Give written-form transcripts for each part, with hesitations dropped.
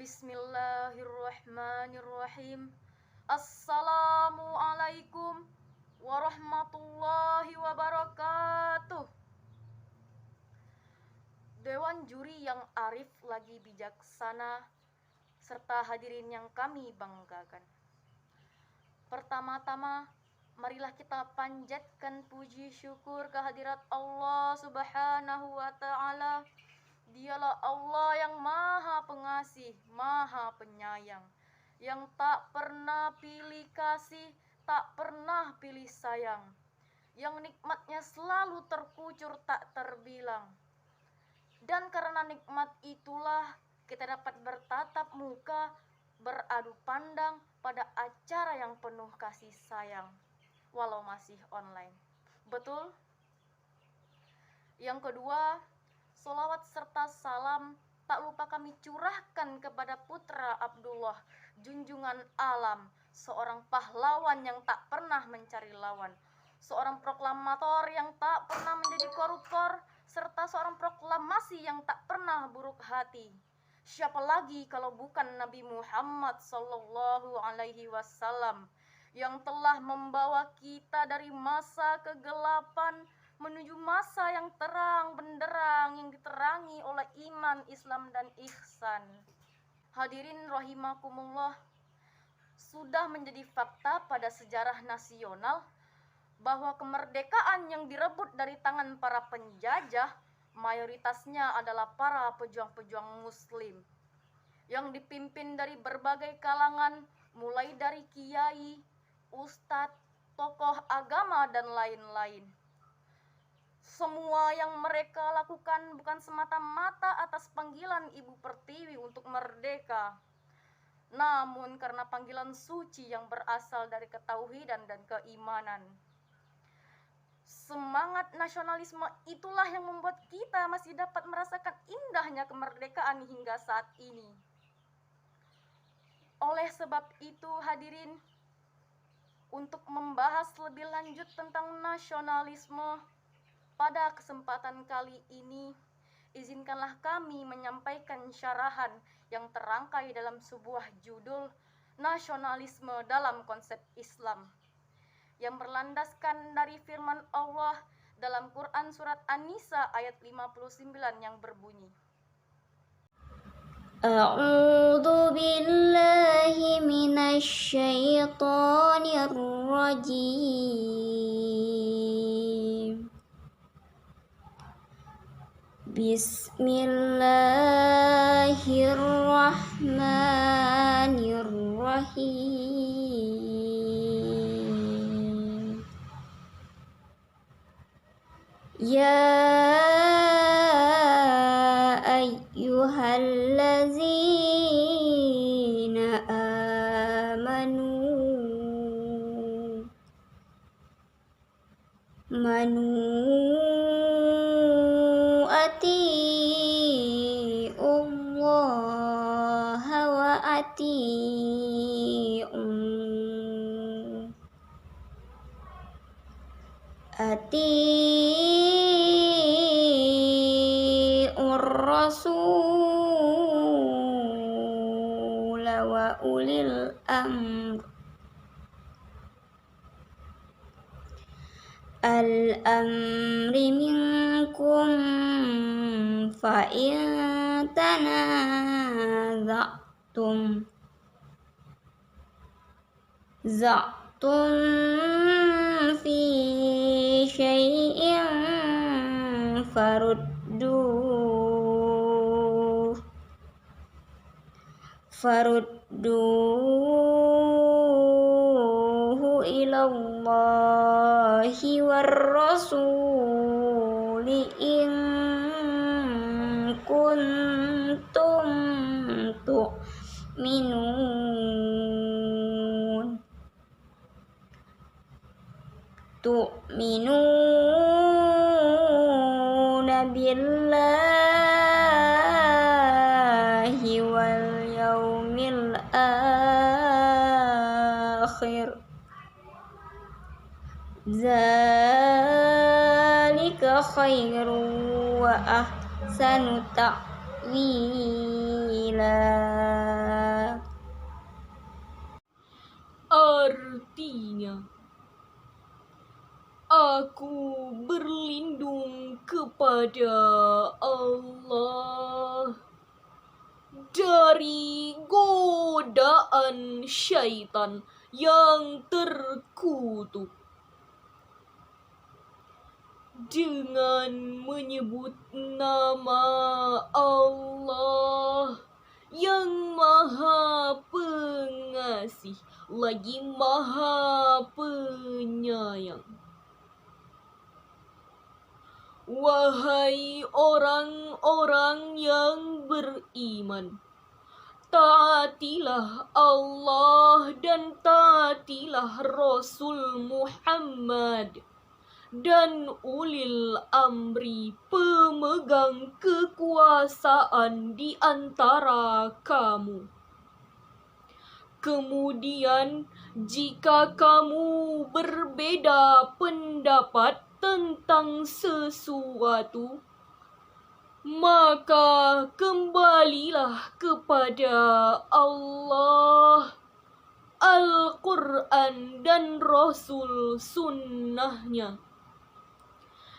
Bismillahirrahmanirrahim. Assalamualaikum warahmatullahi wabarakatuh. Dewan juri yang arif lagi bijaksana, serta hadirin yang kami banggakan. Pertama-tama, marilah kita panjatkan puji syukur kehadirat Allah Subhanahu wa Ta'ala. Dialah Allah yang Maha Pengasih, Maha Penyayang, yang tak pernah pilih kasih, tak pernah pilih sayang, yang nikmatnya selalu terkucur tak terbilang. Dan karena nikmat itulah kita dapat bertatap muka, beradu pandang pada acara yang penuh kasih sayang, walau masih online. Betul? Yang kedua, sholawat serta salam tak lupa kami curahkan kepada putra Abdullah, junjungan alam, seorang pahlawan yang tak pernah mencari lawan, seorang proklamator yang tak pernah menjadi koruptor, serta seorang proklamasi yang tak pernah buruk hati. Siapa lagi kalau bukan Nabi Muhammad sallallahu alaihi wasallam yang telah membawa kita dari masa kegelapan menuju masa yang terang benderang yang diterangi oleh iman, Islam, dan ihsan. Hadirin rahimakumullah, sudah menjadi fakta pada sejarah nasional bahwa kemerdekaan yang direbut dari tangan para penjajah mayoritasnya adalah para pejuang-pejuang muslim yang dipimpin dari berbagai kalangan, mulai dari kiai, ustadz, tokoh agama, dan lain-lain. Semua yang mereka lakukan bukan semata-mata atas panggilan Ibu Pertiwi untuk merdeka, namun karena panggilan suci yang berasal dari ketauhidan dan keimanan. Semangat nasionalisme itulah yang membuat kita masih dapat merasakan indahnya kemerdekaan hingga saat ini. Oleh sebab itu, hadirin, untuk membahas lebih lanjut tentang nasionalisme, pada kesempatan kali ini, izinkanlah kami menyampaikan syarahan yang terangkai dalam sebuah judul Nasionalisme dalam Konsep Islam, yang berlandaskan dari firman Allah dalam Quran Surat An-Nisa ayat 59 yang berbunyi, A'udzu billahi minasy syaithanir rajim. Bismillahirrahmanirrahim. Ya ayyuhallazina amanu atiiullaha wa atiiur rasul wa ulil al-amri minkum fa in tanaza'tum fi syai'in farudduhu ilallahi war rasuli in kuntum tu'minuna billahi wal yaumil akhir. Zalika khairu wa ahsanu ta'wila. Aku berlindung kepada Allah dari godaan syaitan yang terkutuk. Dengan menyebut nama Allah yang Maha Pengasih lagi Maha Penyayang. Wahai orang-orang yang beriman, taatilah Allah dan taatilah Rasul Muhammad dan ulil amri pemegang kekuasaan di antara kamu. Kemudian, jika kamu berbeda pendapat tentang sesuatu, maka kembalilah kepada Allah, Al-Quran dan Rasul sunnahnya.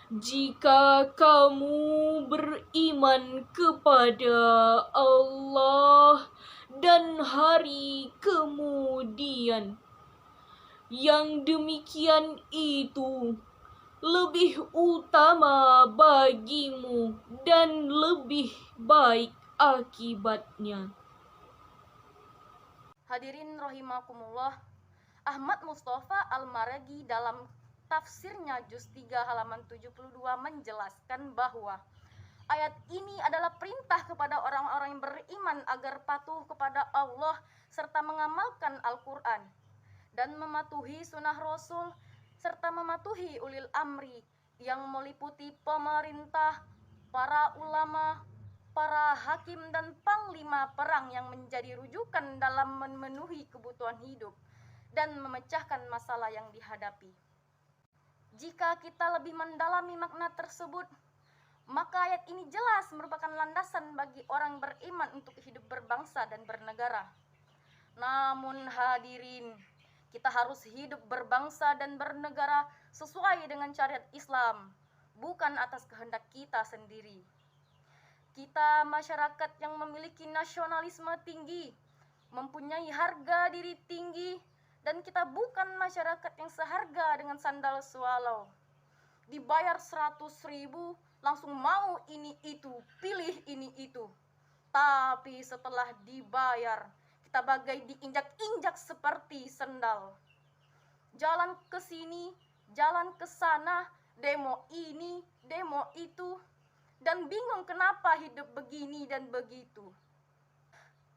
Jika kamu beriman kepada Allah dan hari kemudian, yang demikian itu lebih utama bagimu dan lebih baik akibatnya. Hadirin rahimakumullah, Ahmad Mustafa Al-Maraghi dalam tafsirnya juz 3 halaman 72 menjelaskan bahwa ayat ini adalah perintah kepada orang-orang yang beriman agar patuh kepada Allah serta mengamalkan Al-Quran dan mematuhi sunnah Rasul serta mematuhi ulil amri yang meliputi pemerintah, para ulama, para hakim dan panglima perang yang menjadi rujukan dalam memenuhi kebutuhan hidup dan memecahkan masalah yang dihadapi. Jika kita lebih mendalami makna tersebut, maka ayat ini jelas merupakan landasan bagi orang beriman untuk hidup berbangsa dan bernegara. Namun hadirin, kita harus hidup berbangsa dan bernegara sesuai dengan syariat Islam, bukan atas kehendak kita sendiri. Kita masyarakat yang memiliki nasionalisme tinggi, mempunyai harga diri tinggi, dan kita bukan masyarakat yang seharga dengan sandal swallow. Dibayar 100.000, langsung mau ini itu, pilih ini itu. Tapi setelah dibayar, kita bagai diinjak-injak seperti sendal. Jalan ke sini, jalan ke sana, demo ini, demo itu, dan bingung kenapa hidup begini dan begitu.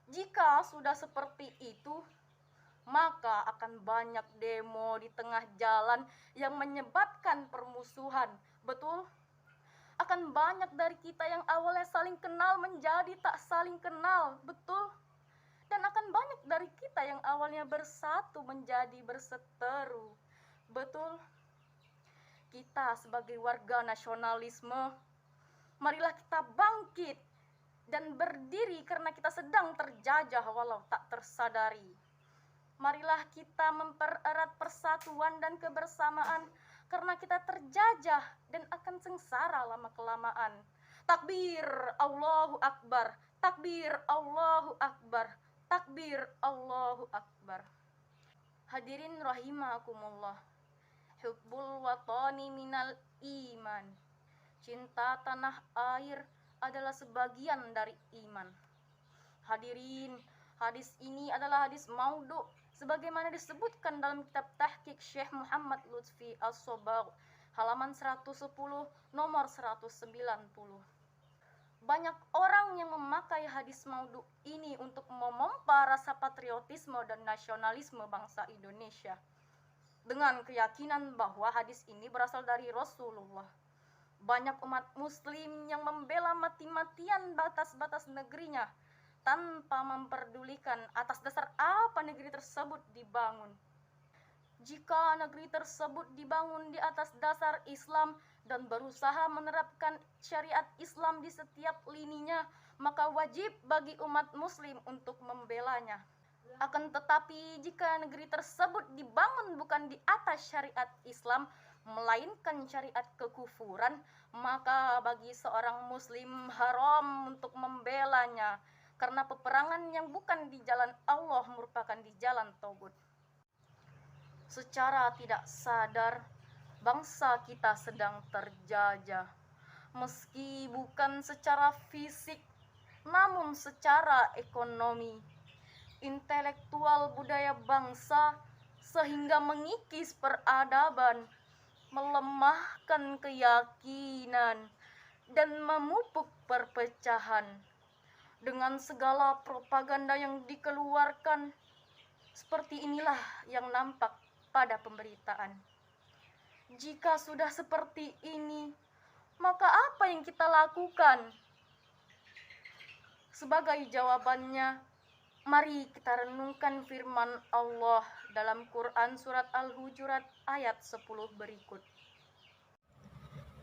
Jika sudah seperti itu, maka akan banyak demo di tengah jalan yang menyebabkan permusuhan. Betul? Akan banyak dari kita yang awalnya saling kenal menjadi tak saling kenal. Betul? Dan akan banyak dari kita yang awalnya bersatu menjadi berseteru. Betul? Kita sebagai warga nasionalisme, marilah kita bangkit dan berdiri karena kita sedang terjajah walau tak tersadari. Marilah kita mempererat persatuan dan kebersamaan karena kita terjajah dan akan sengsara lama-kelamaan. Takbir Allahu Akbar, takbir Allahu Akbar, takbir Allahu Akbar. Hadirin rahimakumullah, hubbul watani minal iman. Cinta tanah air adalah sebagian dari iman. Hadirin, hadis ini adalah hadis maudhu sebagaimana disebutkan dalam kitab Tahqiq Syekh Muhammad Lutfi As-Sobagh halaman 110 nomor 190. Banyak orang yang memakai hadis maudhu ini untuk memompa rasa patriotisme dan nasionalisme bangsa Indonesia dengan keyakinan bahwa hadis ini berasal dari Rasulullah. Banyak umat muslim yang membela mati-matian batas-batas negerinya tanpa memperdulikan atas dasar apa negeri tersebut dibangun. Jika negeri tersebut dibangun di atas dasar Islam dan berusaha menerapkan syariat Islam di setiap lininya, maka wajib bagi umat muslim untuk membelanya. Akan tetapi jika negeri tersebut dibangun bukan di atas syariat Islam, melainkan syariat kekufuran, maka bagi seorang muslim haram untuk membelanya, karena peperangan yang bukan di jalan Allah merupakan di jalan taubat. Secara tidak sadar, bangsa kita sedang terjajah, meski bukan secara fisik, namun secara ekonomi, intelektual budaya bangsa, sehingga mengikis peradaban, melemahkan keyakinan, dan memupuk perpecahan. Dengan segala propaganda yang dikeluarkan, seperti inilah yang nampak pada pemberitaan. Jika sudah seperti ini, maka apa yang kita lakukan? Sebagai jawabannya, mari kita renungkan firman Allah dalam Quran surat Al-Hujurat ayat 10 berikut.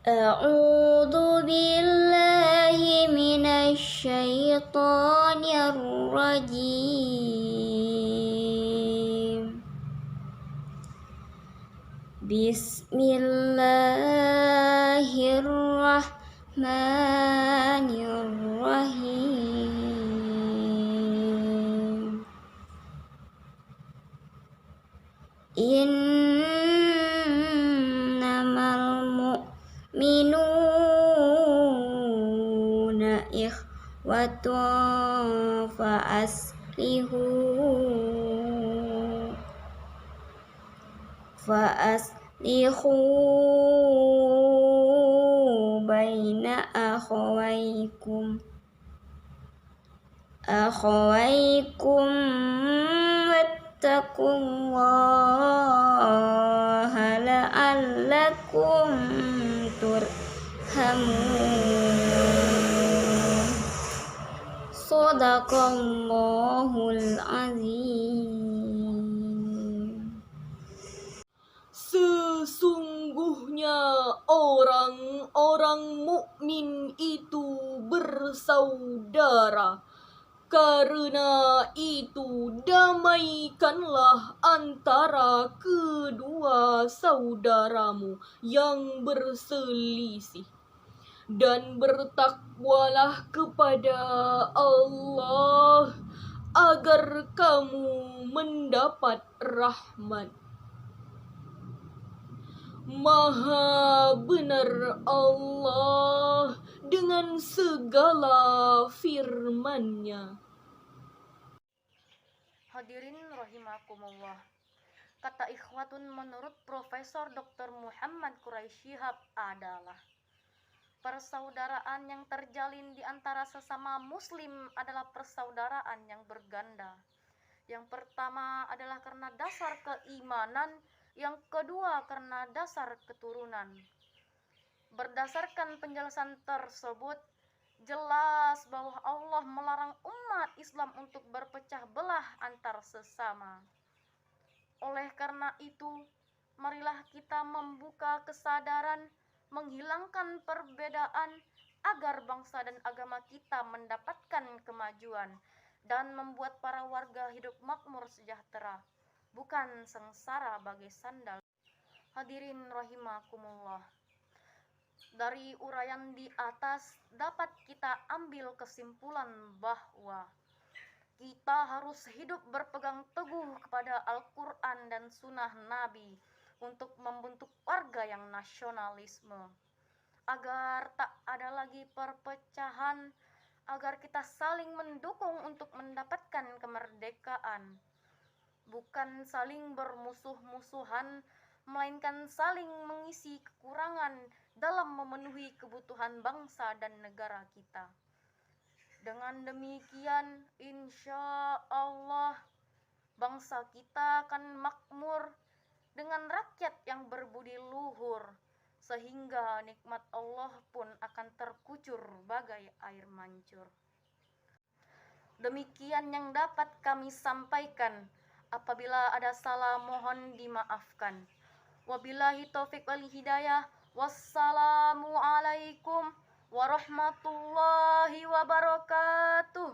A'udzu billahi minasy syaithanir rajim. Bismillahirrahmanirrahim. Innamal mu'minuna ikhwatun fa'aslihu baina akhawaykum wattaqullaha la'allakum turhamun. Shadaqallahul azim. Sesungguhnya orang-orang mukmin itu bersaudara. Karena itu, damaikanlah antara kedua saudaramu yang berselisih, dan bertakwalah kepada Allah agar kamu mendapat rahmat. Maha benar Allah dengan segala firman-Nya. Hadirin rahimakumullah. Kata ikhwatun menurut Profesor Dr. Muhammad Quraisy Shihab adalah persaudaraan yang terjalin di antara sesama muslim adalah persaudaraan yang berganda. Yang pertama adalah karena dasar keimanan, yang kedua karena dasar keturunan. Berdasarkan penjelasan tersebut, jelas bahwa Allah melarang umat Islam untuk berpecah belah antar sesama. Oleh karena itu, marilah kita membuka kesadaran, menghilangkan perbedaan agar bangsa dan agama kita mendapatkan kemajuan dan membuat para warga hidup makmur sejahtera, bukan sengsara bagai sandal. Hadirin rahimakumullah. Dari uraian di atas dapat kita ambil kesimpulan bahwa kita harus hidup berpegang teguh kepada Al-Quran dan Sunnah Nabi untuk membentuk warga yang nasionalisme, agar tak ada lagi perpecahan, agar kita saling mendukung untuk mendapatkan kemerdekaan, bukan saling bermusuh-musuhan, melainkan saling mengisi kekurangan dalam memenuhi kebutuhan bangsa dan negara kita. Dengan demikian, insya Allah bangsa kita akan makmur dengan rakyat yang berbudi luhur, sehingga nikmat Allah pun akan terkucur bagai air mancur. Demikian yang dapat kami sampaikan. Apabila ada salah, mohon dimaafkan. Wabillahi taufiq wal hidayah. Wassalamualaikum warahmatullahi wabarakatuh.